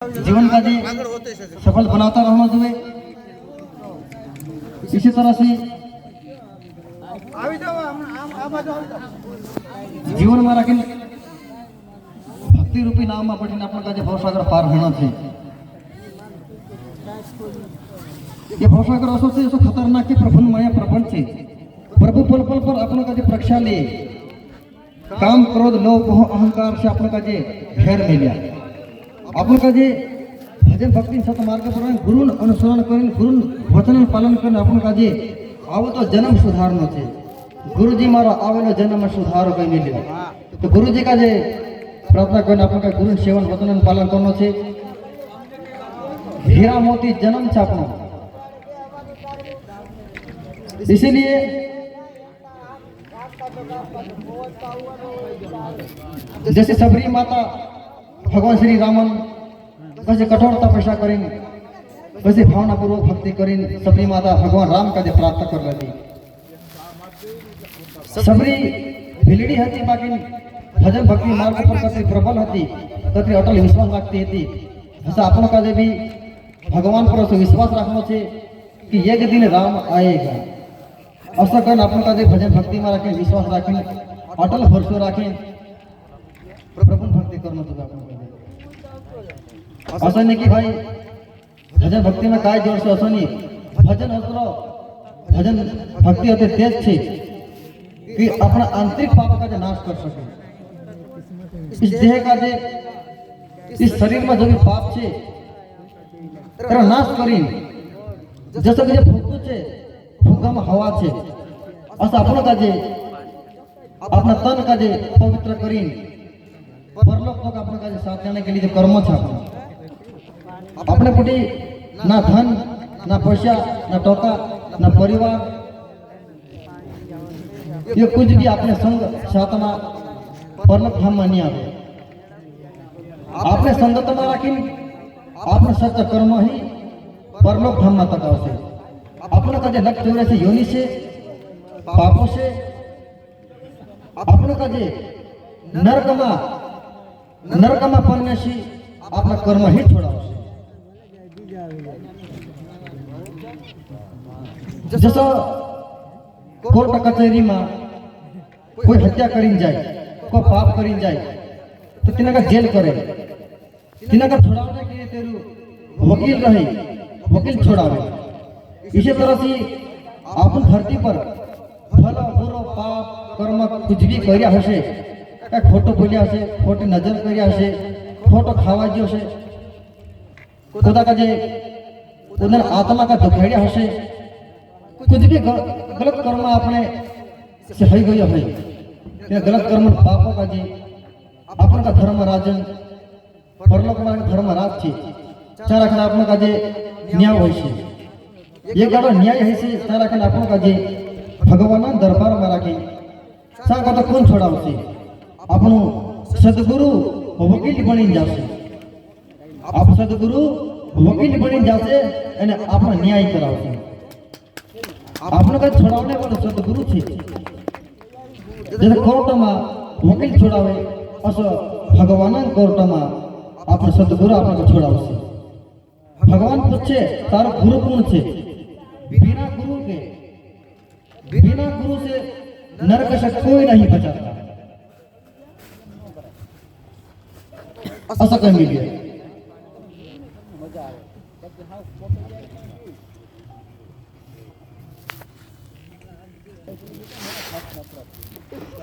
जीवन का जी सफल बनाता रहना चाहिए। इसी तरह से जीवन में रखी भक्ति रूपी नाम में पढ़ने अपन का भवसागर पार होना चाहिए। ये भवसागर असो से खतरनाक के प्रभु माया प्रपंच है। प्रभु पल पल पर अपन का परीक्षा ले काम क्रोध लोभ मोह अहंकार से अपन का घेर ले लिया। अपन का भजन भक्ति सतमार्ग पर गुरु अनुसरण कर गुरु वचन पालन कर अपन का आवो तो जन्म सुधारनो छे। गुरु जी मारो आवेलो जन्म सुधारो कई मिले तो गुरु जी का प्रार्थना करने अपन का गुरु सेवन वचन पालन करनो छे। हीरा मोती जन्म छे अपनो, इसीलिए जैसे सबरी माता भगवान श्री रामन वैसे कठोर तपस्या करें वैसे भावना पूर्वक भक्ति करें सबरी माता भगवान राम का प्राप्त कर लेती। सबरी भिलड़ी हती बाकी भजन भक्ति मार्ग पर कतरी प्रबल हती कतरी अटल विश्वास रखती थी। ऐसा अपन का भी भगवान पर विश्वास रखना चाहिए कि एक दिन राम आएगा। ऐसा कर अपन का भजन भक्ति में रखें विश्वास रखें अटल भरोसा रखें प्रभु भक्ति करना चाहिए। ऐसा नहीं कि भाई भजन भक्ति में काय जोर से ऐसा नहीं भजन हसरो भजन भक्ति होते तेज छे कि अपना आंतरिक पाप का नाश कर सके। इस देह का इस शरीर में जो भी पाप छे तेरा नाश करी जैसे कि फूकू छे फूका में हवा छे ऐसा अपना का अपना तन का पवित्र करी परलोक तक अपने का साथ जाने के लिए जो कर्म छे अपने पुटी ना धन ना पैसा ना टोका ना परिवार ये कुछ भी अपने संग सातना परलोक धाम में नहीं आवे। आपने संगत में रखी आपने सत्य कर्म ही परलोक धाम में तक आवशे। अपने का लक्ष्य जोड़े से योनि से पापों से अपने का नरक में पड़ने से अपना कर्म ही छोड़ा। जैसा कोर्ट कचहरी में कोई हत्या करी जाए कोई पाप करी जाए तो तिना का जेल करे तिना का छुड़ाने के लिए तेरू वकील रहे वकील छुड़ावे। इसी तरह से अपन धरती पर भला बुरा पाप कर्म कुछ भी कर्या हशे खोटो बोलिया हशे खोटी नजर कर्या हशे खोटो खावा जो हशे खुदा का उधर आत्मा का दुखेड़िया हशे कुछ भी गलत कर्म अपने से हो गई है गलत कर्म पापों का अपन का धर्म राजन परलोक में धर्म राज छे चार अखन अपन का न्याय होय छे। ये गाड़ो न्याय है से चार अखन अपन का भगवान दरबार में राखी सा का तो कौन छोड़ावशे अपनो सदगुरु वकील बनी जाशे। आप सदगुरु वकील बनी जाशे અને આપણો ન્યાય કરાવશે। આપણો કઈ છોડાવને વાળો સદગુરુ છે। जैसे कोर्ट में वकील छोड़ावे असो भगवान कोर्ट में आपने सदगुरु आपको छोड़ावशे। भगवान पूछे तारो गुरु कौन छे बिना गुरु से नरक से कोई नहीं बचाता ऐसा कह मिले।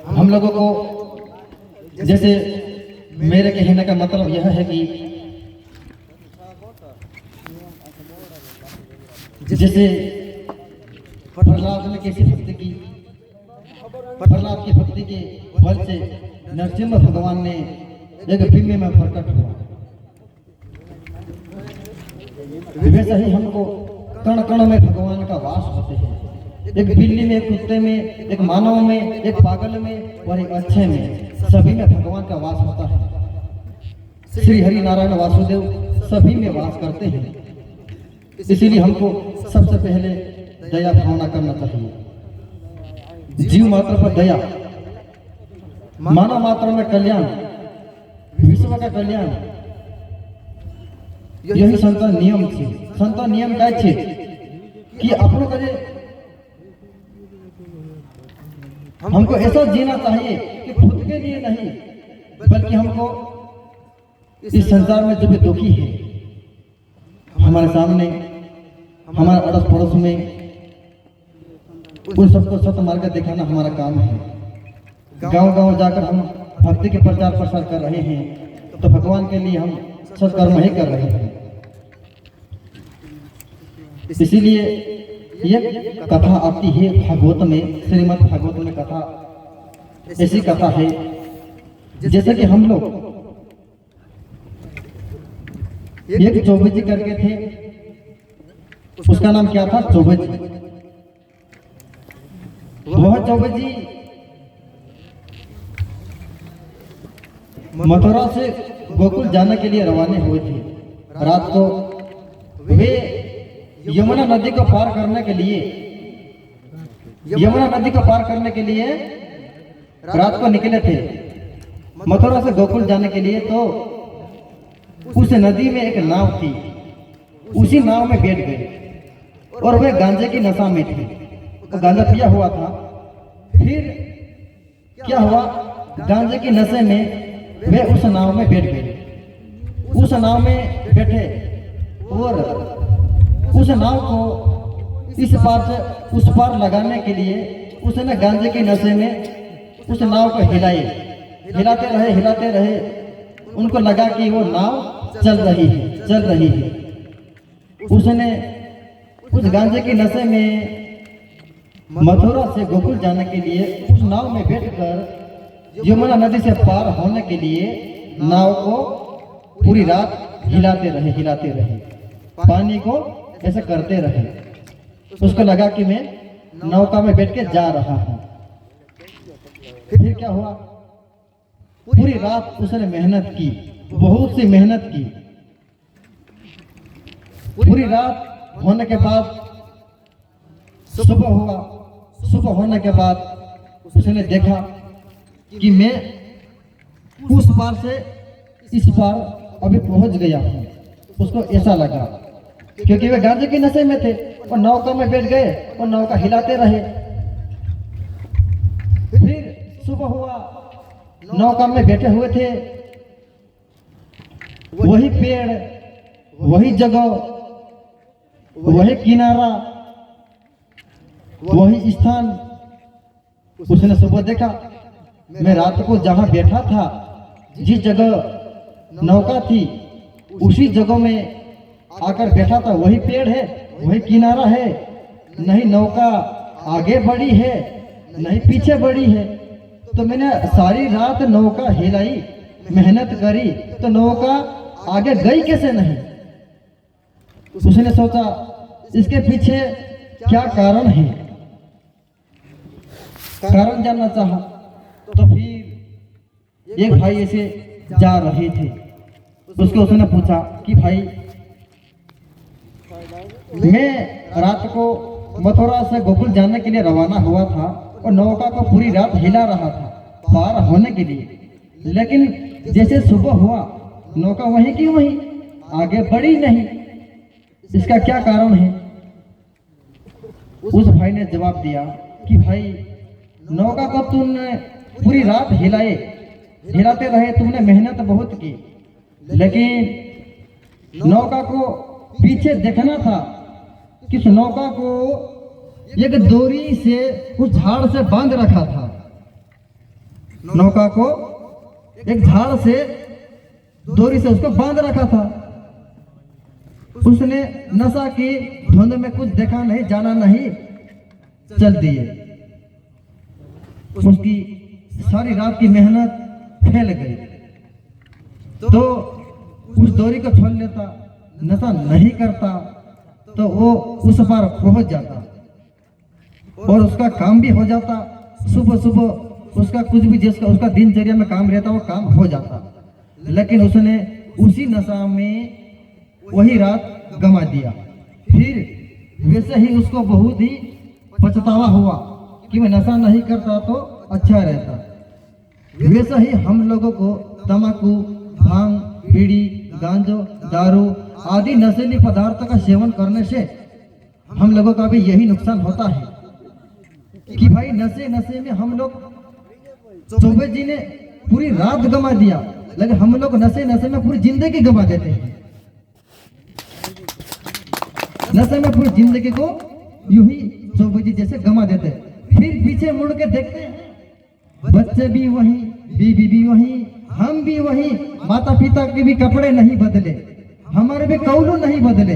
हम लोगों को जैसे मेरे कहने का मतलब यह है कि जैसे प्रहलाद ने कैसी भक्ति की प्रहलाद की भक्ति के बल से नरसिंह भगवान ने एक बिंब में प्रकट हुआ। वैसा ही हमको कण कण में भगवान का वास होते हैं। एक बिल्ली में एक कुत्ते में एक मानव में एक पागल में और एक अच्छे में सभी में भगवान का वास होता है। श्री हरि नारायण वासुदेव सभी में वास करते हैं। इसीलिए हमको सबसे पहले दया भावना करना चाहिए। जीव मात्र पर दया मानव मात्र में कल्याण विश्व का कल्याण यही संत नियम छे। संत नियम काय छे कि अपनों का हमको ऐसा जीना चाहिए कि खुद के लिए नहीं, बल्कि हमको इस संसार में जो भी दुखी है, हमारे सामने, हमारे अड़ोस पड़ोस में, उन सबको सत्य मार्ग दिखाना हमारा काम है। गांव गांव जाकर हम भक्ति के प्रचार प्रसार कर रहे हैं, तो भगवान के लिए हम सत्कर्म ही कर रहे हैं। इसीलिए ये कथा आती है भागवत में, श्रीमद् भागवत में कथा, ऐसी कथा है जैसे कि हम लोग एक चौबे जी करके थे, उसका नाम क्या था? चौबे जी। वह चौबे जी मथुरा से गोकुल जाने के लिए रवाना हुए थे। रात को वे यमुना नदी को पार करने के लिए, यमुना नदी को पार करने के लिए रात को निकले थे मथुरा से गोकुल जाने के लिए। तो उस नदी में एक नाव थी, उसी नाव में बैठ गए और वे गांजे की नशा में थे। तो गांजा पिया हुआ था। फिर क्या हुआ? गांजे की नशे में वे उस नाव में बैठ गए। उस नाव में बैठे और उस नाव को इस पार से उस पार लगाने के लिए उसने गांजे के नशे में उस नाव को हिलाते रहे। उनको लगा कि वो नाव चल रही है। उसने उस गांजे के नशे में मथुरा से गोकुल जाने के लिए उस नाव में बैठकर यमुना नदी से पार होने के लिए नाव को पूरी रात हिलाते रहे, पानी को ऐसे करते रहे। उसको लगा कि मैं नौका में बैठ के जा रहा हूं। फिर क्या हुआ? पूरी रात उसने मेहनत की, बहुत सी मेहनत की। पूरी रात होने के बाद सुबह हुआ। सुबह होने के बाद उसने देखा कि मैं उस पार से इस पार अभी पहुंच गया हूं। उसको ऐसा लगा, क्योंकि वे गांजे के नशे में थे और नौका में बैठ गए और नौका हिलाते रहे। फिर सुबह हुआ, नौका में बैठे हुए थे, वही पेड़, वही जगह, वही किनारा, वही स्थान। उसने सुबह देखा, मैं रात को जहां बैठा था, जिस जगह नौका थी, उसी जगह में आकर बैठा था। वही पेड़ है, वही किनारा है। नहीं नौका आगे बढ़ी है, नहीं पीछे बढ़ी है। तो मैंने सारी रात नौका हिलाई, मेहनत करी, तो नौका आगे गई कैसे नहीं? उसने सोचा इसके पीछे क्या कारण है, कारण जानना चाहा। तो फिर एक भाई ऐसे जा रहे थे, उसको उसने पूछा कि भाई, मैं रात को मथुरा से गोकुल जाने के लिए रवाना हुआ था और नौका को पूरी रात हिला रहा था पार होने के लिए, लेकिन जैसे सुबह हुआ नौका वहीं की वहीं आगे बढ़ी नहीं, इसका क्या कारण है? उस भाई ने जवाब दिया कि भाई, नौका को तुमने पूरी रात हिलाते रहे, तुमने मेहनत बहुत की, लेकिन नौका को पीछे देखना था कि इस नौका को एक डोरी से उस झाड़ से बांध रखा था। नौका को एक झाड़ से डोरी से उसको बांध रखा था। उसने नशा की धुंध में कुछ देखा नहीं, जाना नहीं, चल दिए। उसकी सारी रात की मेहनत फैल गई। तो उस डोरी को छोड़ लेता, नशा नहीं करता, तो वो उस पार पहुंच जाता और उसका काम भी हो जाता। सुबह सुबह उसका कुछ भी जिसका उसका दिनचर्या में काम रहता, वो काम हो जाता। लेकिन उसने उसी नशा में वही रात गंवा दिया। फिर वैसे ही उसको बहुत ही पछतावा हुआ कि मैं नशा नहीं करता तो अच्छा रहता। वैसे ही हम लोगों को तंबाकू, भांग, बीड़ी, गांजो, दारू आदि नशीली पदार्थों का सेवन करने से हम लोगों का भी यही नुकसान होता है कि भाई नशे नशे में हम लोग, चौबे जी ने पूरी रात गंवा दिया, लेकिन हम लोग नशे नशे में पूरी जिंदगी गंवा देते हैं। नशे में पूरी जिंदगी को यूं ही चौबे जी जैसे गंवा देते हैं। फिर पीछे मुड़ के देखते हैं, बच्चे भी वही, बीवी भी वही, हम भी वही, माता पिता के भी कपड़े नहीं बदले, हमारे भी कौलू नहीं बदले,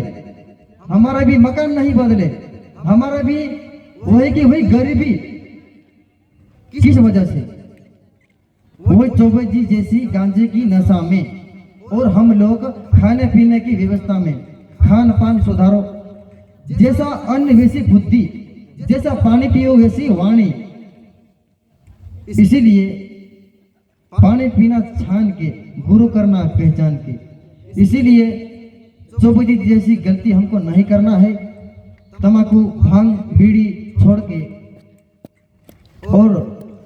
हमारा भी मकान नहीं बदले, हमारा भी वही की वही गरीबी। किस वजह से? वही चौबे जी जैसी गांजे की नशा में। और हम लोग खाने पीने की व्यवस्था में, खान पान सुधारो, जैसा अन्न वैसी बुद्धि, जैसा पानी पियो वैसी वाणी। इसीलिए पानी पीना छान के, गुरु करना पहचान के। इसीलिए चौबे जी जैसी गलती हमको नहीं करना है। तंबाकू, भांग, बीड़ी छोड़ के और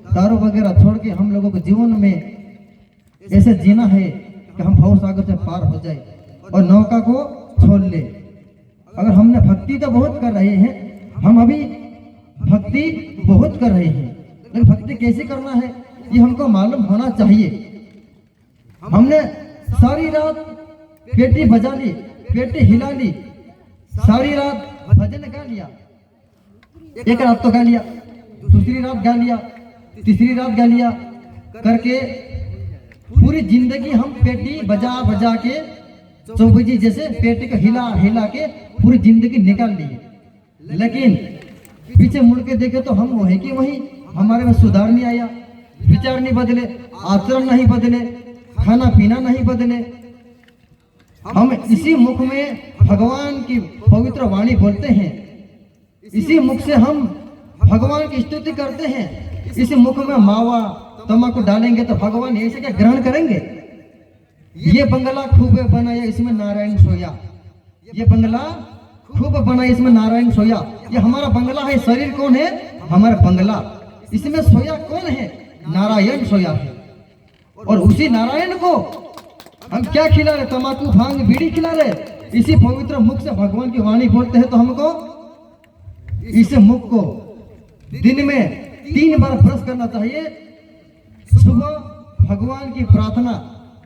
दारू वगैरह छोड़ के हम लोगों को जीवन में ऐसे जीना है कि हम भव सागर से पार हो जाए और नौका को छोड़ ले। अगर हमने भक्ति तो बहुत कर रहे हैं, हम अभी भक्ति बहुत कर रहे हैं, लेकिन भक्ति कैसे करना है ये हमको मालूम होना चाहिए। हमने सारी रात पेटी बजा ली, पेटी हिला ली, सारी रात भजन गा लिया, एक रात तो गा लिया, दूसरी रात गा लिया, तीसरी रात गा लिया करके पूरी जिंदगी हम पेटी बजा बजा के, चौबे जी जैसे पेटी को हिला हिला के पूरी जिंदगी निकाल ली। लेकिन पीछे मुड़ के देखे तो हम वही कि वही, हमारे में सुधार नहीं आया, विचार नहीं बदले, आचरण नहीं बदले, खाना पीना नहीं बदले। हम इसी मुख में भगवान की पवित्र वाणी बोलते हैं, इसी मुख से हम भगवान की स्तुति करते हैं। इसी मुख में मावा तंबाकू डालेंगे तो भगवान ऐसे क्या ग्रहण करेंगे? ये बंगला खूब बनाया, इसमें नारायण सोया, ये बंगला खूब बनाया, इसमें नारायण सोया। ये हमारा बंगला है, शरीर कौन है? हमारा बंगला। इसमें सोया कौन है? नारायण सोया है। और उसी नारायण को हम क्या खिला रहे? तंबाकू, भांग, बीड़ी खिला रहे। इसी पवित्र मुख से भगवान की वाणी बोलते हैं तो हमको इस मुख को दिन में 3 बार ब्रश करना चाहिए। सुबह भगवान की प्रार्थना,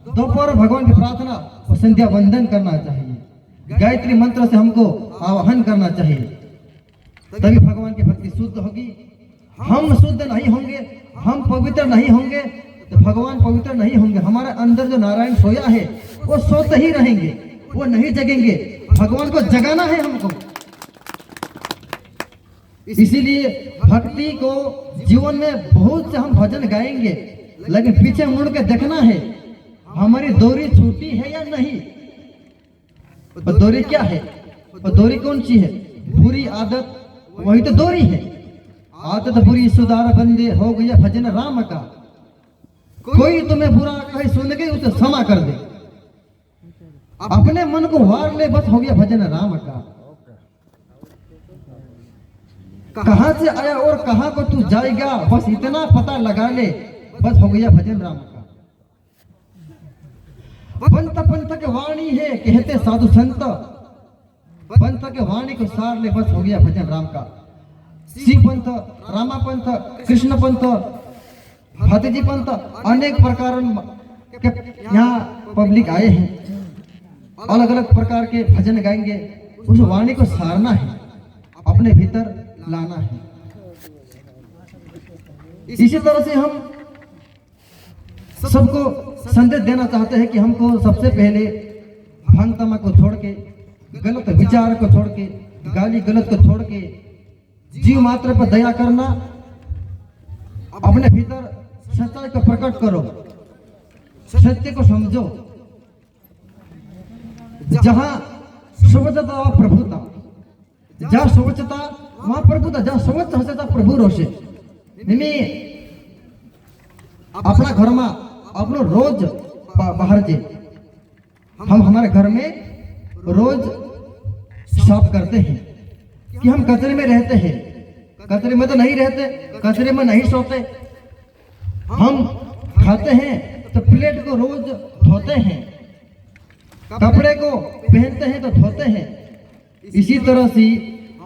दोपहर भगवान की प्रार्थना और संध्या वंदन करना चाहिए। गायत्री मंत्र से हमको आवाहन करना चाहिए, तभी भगवान की भक्ति शुद्ध होगी। हम शुद्ध नहीं होंगे, हम पवित्र नहीं होंगे तो भगवान पवित्र नहीं होंगे। हमारे अंदर जो नारायण सोया है वो सोते ही रहेंगे, वो नहीं जगेंगे। भगवान को जगाना है हमको। इसीलिए भक्ति को जीवन में बहुत से हम भजन गाएंगे, लेकिन पीछे मुड़ के देखना है हमारी डोरी छूटी है या नहीं। और डोरी क्या है? और डोरी कौन सी है? बुरी आदत, वही तो डोरी है। आदत बुरी सुधार बंदे, हो गया भजन राम का। कोई तुम्हें बुरा कहे सुन के उसे क्षमा कर दे, अपने मन को वार ले, बस हो गया भजन राम का। कहां से आया और कहां को तू जाएगा, बस इतना पता लगा ले, बस हो गया भजन राम का। पंथ पंथ के वाणी है कहते साधु संत, पंथ के वाणी को सार ले, बस हो गया भजन राम का। शिव पंथ, रामा पंथ, कृष्ण पंथ, भतीजी पंथ, अनेक प्रकार के यहाँ पब्लिक आए हैं, अलग अलग प्रकार के भजन गाएंगे। उस वाणी को सारना है, अपने भीतर लाना है। इसी तरह से हम सबको संदेश देना चाहते हैं कि हमको सबसे पहले भांग तंबाकू को छोड़ के, गलत विचार को छोड़ के, गाली गलत को छोड़ के जीव मात्र पर दया करना, अपने भीतर सच्चाई को प्रकट करो, सत्य को समझो। जहां स्वच्छता वहां प्रभुता, जहां स्वच्छता वहां प्रभुता, जहां स्वच्छ हसे ત્યાં પ્રભુ રોશે। अपना घर में अपनो रोज बाहर जे, हम हमारे घर में रोज साफ करते हैं कि हम कचरे में रहते हैं। कचरे में तो नहीं रहते, कचरे में नहीं सोते। हम खाते हैं तो प्लेट को रोज धोते हैं, कपड़े को पहनते हैं तो धोते हैं, इसी तरह से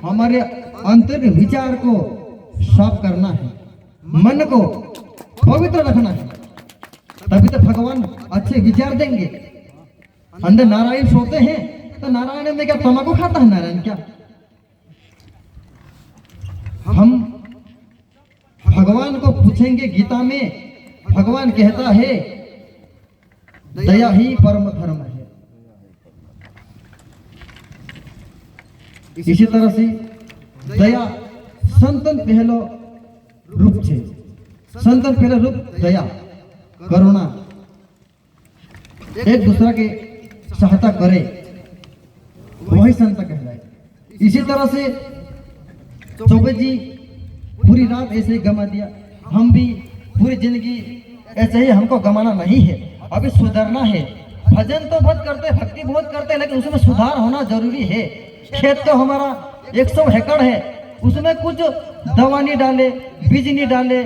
हमारे आंतरिक विचार को साफ करना है, मन को पवित्र रखना है, तभी तो भगवान अच्छे विचार देंगे। अंदर नारायण सोते हैं तो नारायण में क्या तम्बाकू खाता है नारायण क्या? हम भगवान को पूछेंगे। गीता में भगवान कहता है दया ही परम धर्म है। इसी तरह से दया संतन पहलो रूप है। संतन पहला रूप दया करुणा, एक दूसरा के सहायता करे, वही संत कहलाए। इसी तरह से चौबे जी पूरी रात ऐसे ही गमा दिया, हम भी पूरी जिंदगी ऐसे ही हमको गमाना नहीं है, अभी सुधरना है। भजन तो बहुत करते, भक्ति बहुत करते, लेकिन उसमें सुधार होना जरूरी है। खेत तो हमारा 100 एकड़ है, उसमें कुछ दवा नहीं डाले, बीज नहीं डाले,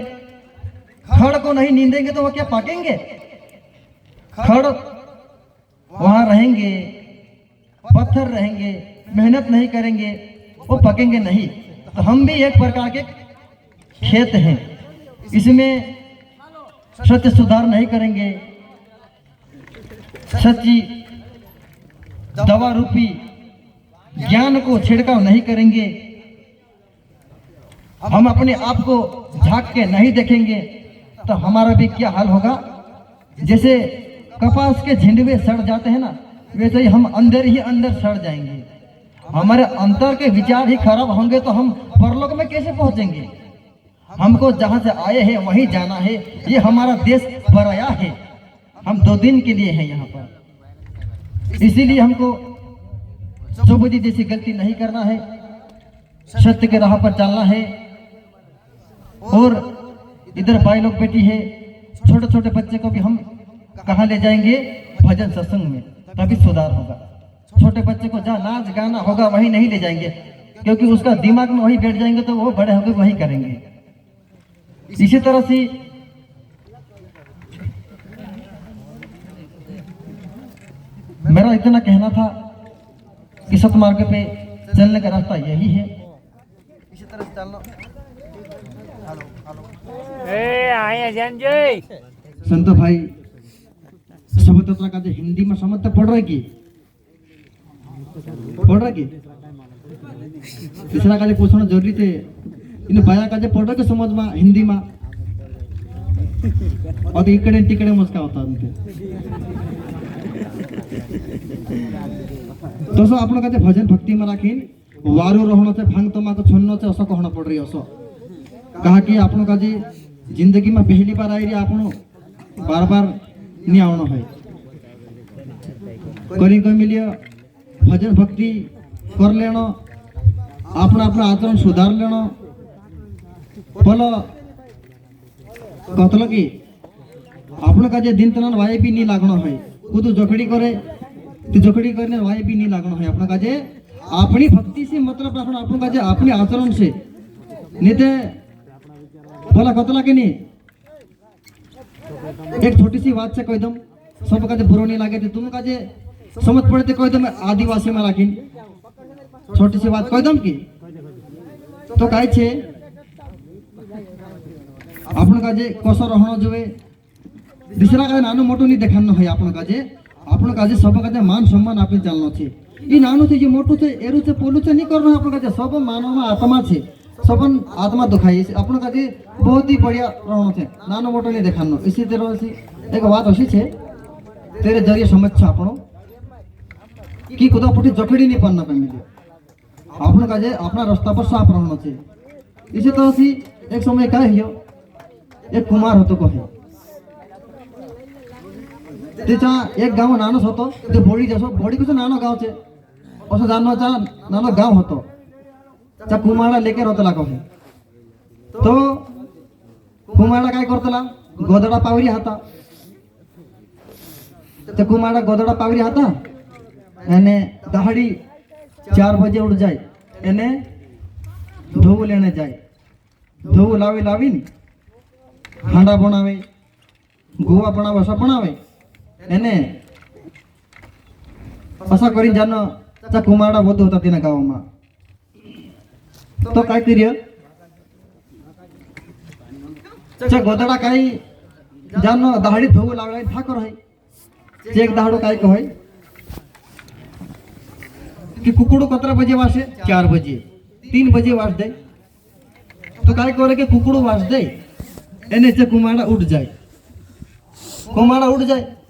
खड़ को नहीं नींदेंगे तो वो क्या पाकेंगे? खड़ वहां रहेंगे, पत्थर रहेंगे, मेहनत नहीं करेंगे, वो पकेंगे नहीं। तो हम भी एक प्रकार के खेत हैं, इसमें सत्य सुधार नहीं करेंगे, सच्ची दवा रूपी ज्ञान को छिड़काव नहीं करेंगे, हम अपने आप को झांक के नहीं देखेंगे, तो हमारा भी क्या हाल होगा? जैसे कपास के झिंडवे सड़ जाते हैं ना, वैसे ही हम अंदर ही अंदर सड़ जाएंगे। हमारे अंतर के विचार ही खराब होंगे तो हम परलोक में कैसे पहुंचेंगे? हमको जहां से आए हैं वहीं जाना है। ये हमारा देश पराया है, हम 2 दिन के लिए हैं यहाँ पर। इसीलिए हमको चौबेजी जैसी गलती नहीं करना है, सत्य के राह पर चलना है। और इधर भाई लोग बैठी है, छोटे छोटे बच्चे को भी हम कहाँ ले जाएंगे? भजन सत्संग में, तभी सुधार होगा। छोटे बच्चे को जहाँ नाच गाना होगा वहीं नहीं ले जाएंगे, क्योंकि उसका दिमाग में वही बैठ जाएंगे तो वो बड़े होकर वही करेंगे। इसी तरह से मेरा इतना कहना था कि सतमार्ग पे चलने का रास्ता यही है। इसी तरह से चलना। संतो भाई सबतंत्र का जो हिंदी में समझते पढ़ रहे की तीसरा का पूछना जरूरी थे। इन बाया का पढ़ रहे समझ में हिंदी में और इकडे तिकडे मस्का होता तसं आपण का भजन भक्ति में राखीन वारू रहणं से भांग तमाकू छोड़णं से असं कहणं पड़ रही असं कहा कि आपण का जिंदगी में पहली बार आई रही आपण बार बार नहीं आवण है करी कोई मिलियो भजन भक्ति कर लेना अपना अपना आचरण सुधार लेना बोलो कहतल कि आपण का दिन तनान वाय भी नहीं लागण है खुद जोखड़ी करे ती जोखड़ी करने वाय भी नहीं लागण है आपण का अपनी भक्ति से मतलब रखना आपण का अपने आचरण से नहीं ते बोला कहतला कि नहीं। एक छोटी सी बात से कह दम सब का बुरो नहीं लगे तुम का समझ पड़े कह दम आदिवासी में राखी छोटी सी बात कह दम की तो कहे छे आपण का कस रहना जो दूसरा का नानो मोटो नहीं देखानो है आपण का सब का मान सम्मान आपने चलना छे ई नानो से जो मोटो से एरू से पोलू से नहीं करना आपण का सब मानव में आत्मा छे सबन आत्मा दुखाई आपण का बहुत ही बढ़िया रहना छे नानो मोटो नहीं देखानो। इसी तरह से एक बात अशी छे तेरे जरिए समझ छ आपण कि खुदा पुटी जकड़ी नहीं पड़ना फैमिली आपण का अपना रास्ता पर साफ रहना छे। इसी तरह से एक समय क्या है एक कुमार होतो कहे त्याचा एक गाव नानोच होतो ते बोडी जसो बोडी कसं नानो गाव छे असं जाणवाचा नानो गाव होतो त्या कुमारा लेके होतला कहे तो कुमारा काय करतला गोदडा पावरी हाता त्या कुमारा गोदडा पावरी हाता एने दहाड़ी 4 बजे उठ जाए एने धोव लेने जाए धोव लावी लावीन हांडा बनावे गोवा बनावे सब बनावे एने असा करीन जानो चा कुमारडा बहुत होता तिना गाव में तो काय करियो चा गोदडा काय जानो दहाड़ी धोव लागला ठाकर है एक दहाड़ो काय कहे कि कुकुड़ो कतरा बजे वासे 4 बजे 3 बजे वास दे तो काय करे कि कुकुड़ो वास दे एने से कुमारडा उठ जाए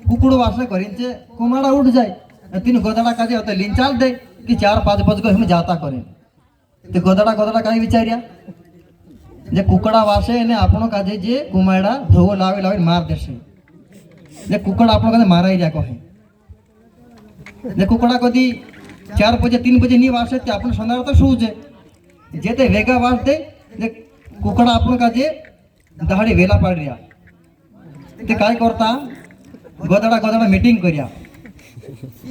कुकुड़ो वासे करीन से कुमारडा उठ जाए तीन गोदड़ा काजे होते लिंचाल दे कि 4-5 बज को हम जाता करें तो गोदड़ा काय विचारिया जे कुकड़ा वासे ने आपनो काजे जे कुमारडा धोव लावे मार देसे जे कुकड़ा आपनो काजे माराई जा कहे जे कुकड़ा कदी 4 बजे 3 बजे नहीं वासे ते आपण संध्याकाळ तो सूजे जेते वेगा वास दे जे कुकड़ा आपण काजे दहाड़ी वेला पाडिया ते काय करता गोदड़ा मीटिंग करिया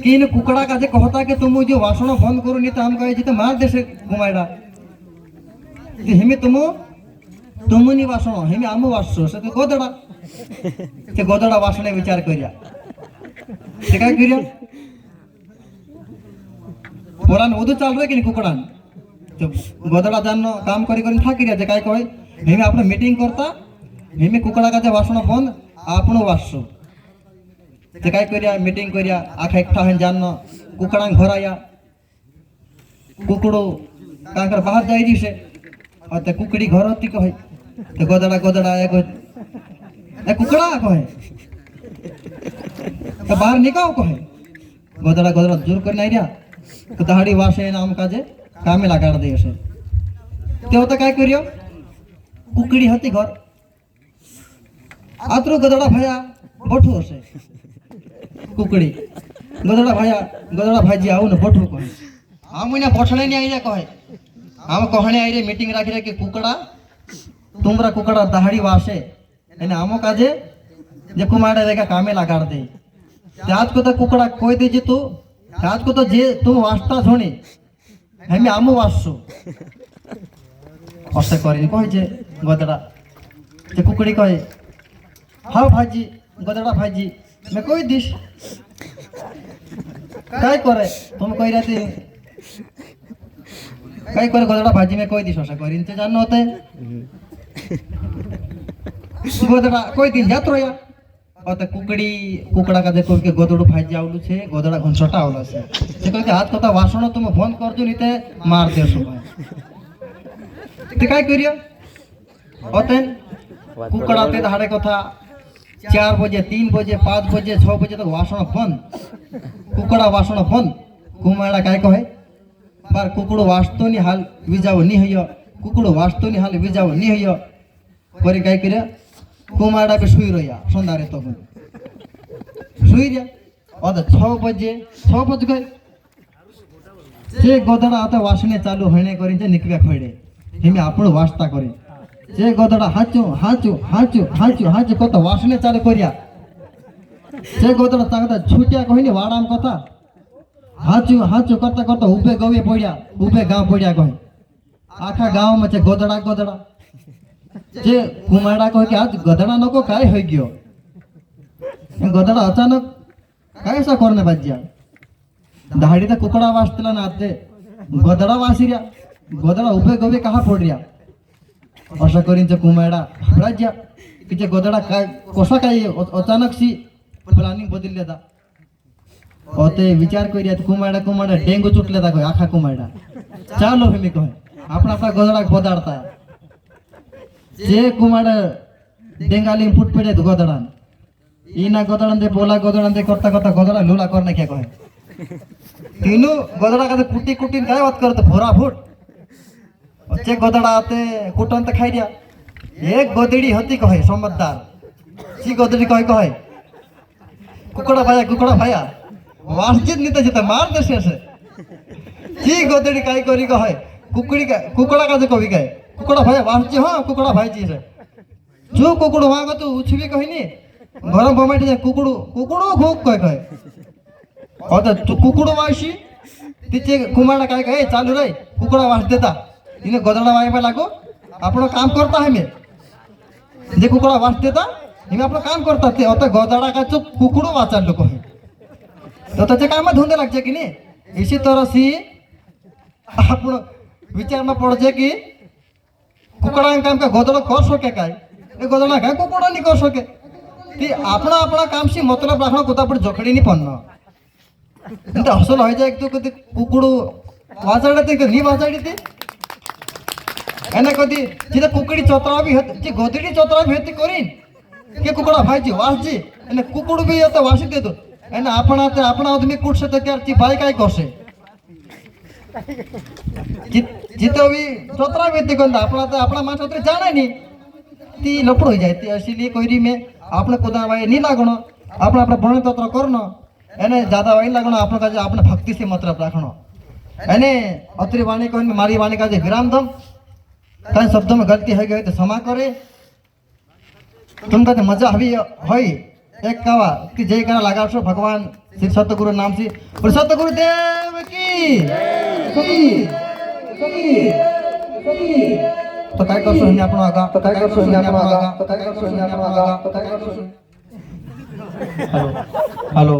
कि इन कुकड़ा काजे कहता कि तुम जो वासण बंद करो नहीं तो हम कहे जिते मार देसे कुमारडा हेमे तुमनी वासण हेमे आमो वासो से तो गोदड़ा वासणे विचार करिया ते काय करिया पोरान उदू चाल रहे कि कुकड़ान तो गोदड़ा जानो काम करी थाकी जे काय कहे हेमे आपने मीटिंग करता हेमे कुकड़ा काजे वासण बंद आपनो वासो ते काय करिया मीटिंग करिया आखा एकठा हन जानो कुकड़ा घर आया कुकड़ो कांकर बाहर जाई दिसे और ते कुकड़ी घर होती कहे ते गोदड़ा आया कहे ए कुकड़ा कहे तो बाहर निकाओ कहे गोदड़ा जोर कर नहीं रिया तो दहाड़ी वासे नाम काजे कामे लगा दे से ते होता काय करियो कुकड़ी होती घर आतरो गोदड़ा भया बठू से कुकड़ी गोदड़ा भाजी आओ न बठू कहे हम इना बठणे नहीं आई कहे हम कहने आई रे मीटिंग राखी रे कि कुकड़ा तुमरा कुकड़ा दहाड़ी वासे एने आमो काजे जे कुमारडा रेगा कामे लगा दे आज को तो कुकड़ा कोई दे जे तू आज को तो जे तुम वास्ता छोनी हमें आमो वासो असे करिन कहे जे गोदड़ा जे कुकड़ी कहे हाँ भाजी गोदड़ा भाजी मैं कोई दिस काय करे तुम कह रहे थे काय करे गोदड़ा भाजी में कोई दिस असे करिन ते जानो होते गोदड़ा कोई दिन जात रहा और कुकड़ा का देखो कि गोदड़ो भाजी आवलू छे गोदड़ा घनसटा आवला छे से कहे हाथ कथा वासण तुम बंद कर दो नीते मार देसो भाई ते काय करियो होते कुकड़ा ते धाड़े कथा 4 बजे 3 बजे 5 बजे 6 बजे तक वासण बंद कुकड़ा वासण बंद कुमारडा काय कहे बार कुकड़ो वास्तो नी हाल विजाव नी हयो कुकड़ो वास्तो नी हाल विजाव नी हयो करे काय करे कुमारडा पे सुई रहिया संधारे तो सुई रिया और 6 बज गए जे गोदड़ा आता वासने चालू होने करी जे निकव्या खडे हेमे आपण वास्ता करे जे गोदड़ा हाचू कत वासने चालू करिया जे गोदड़ा ताकता छूटिया कहिने वाडाम कथा हाचू करता उबे गवे पड्या उबे गांव पड्या कहे आखा गांव में छे गोदड़ा जे कुमारडा कहे कि आज गदड़ा नको काय हो गयो गदड़ा अचानक काय सा करने बाजिया दहाड़ी तो कुकड़ा वासतला ना आते गदड़ा वासिरिया गदड़ा उबे गवे कहा पड़ रिया असा करीन जे कुमारडा राजा कि जे गदड़ा काय कोसा काय अचानक सी प्लानिंग बदल लेता ओते विचार करिया कुमारडा डेंगू चुट लेता कहे आखा कुमारडा चालो हेमी कहे अपना गदड़ा बदाड़ता जे कुमार डेंगाली फुट पड़े गोदड़ान इना गोदड़ान दे बोला गोदड़ान दे करता गोदड़ा लूला करने क्या कहे तीनों गोदड़ा का कुटी काय बात करते भोरा फुट जे गोदड़ा आते कुटन तो खाई दिया एक गोदड़ी होती कहे समझदार सी गोदड़ी कहे कुकड़ा भाया मस्जिद नीते जेते मार देसे से सी गोदड़ी काय करी कहे कुकड़ा का जे कवि कहे कुकड़ा भाई वासी हाँ कुकड़ा भाई जी से जो कुकड़ो वहां तो उछली कहनी घर बमाइट जाए कुकड़ो घोक कहे और तो कुकड़ो वासी तिचे कुमारडा काय कहे चालू रे कुकड़ा वास देता इने गोदड़ा वाई में लागो अपना काम करता है मैं जे कुकड़ा वास देता इने अपना काम करता थे और गोदड़ा का जो कुकड़ो वाचाल लोग है तो त्याच्या कामात धुंदे लागचे की नाही. इसी तरह से आपण विचार में पड़े कि कुकड़ा काम का गोदड़ा कर सके काय गोदड़ा काय कुकड़ा नहीं कर सके ती अपना अपना काम से मतलब रखना कोता पर जोखड़ी नहीं पड़ना तो हसल हो जाए तो कधी कुकड़ू वाचाडे ते नहीं वाचाडी ते एने कधी जिथे कुकड़ी चोतरा भी होती जी गोदड़ी चोतरा भी होती करीन के कुकड़ा भाईची वासजी एने कुकड़ू भी होते वासी देतो एने अपना ते अपना आदमी कुटसे तो त्यार ती बाई काय करसे जिथे भी चोतरा भी होती कोणता अपना माणूस तरी जाणे नहीं ती लपड़ हो जाती इसीलिए कोयरी में आपने खुदा वाई नहीं लागणो आपने अपने बने तोत्र करनो एने ज्यादा वाई लागणो आपने का आपने भक्ति से मतलब रखनो एने अतरी वाणी को मारी वाणी का विराम दम कई शब्दों में गलती है गई तो क्षमा करे तुमका तो मजा हवी होई एक कवा कि जय करा लगा सो भगवान श्री सतगुरु नाम से और सतगुरु देव की तो काय करसो हिने आपण आगा तो काय करसो हिने आपण आगा तो काय करसो हिने आपण आगा तो काय करसो हेलो हेलो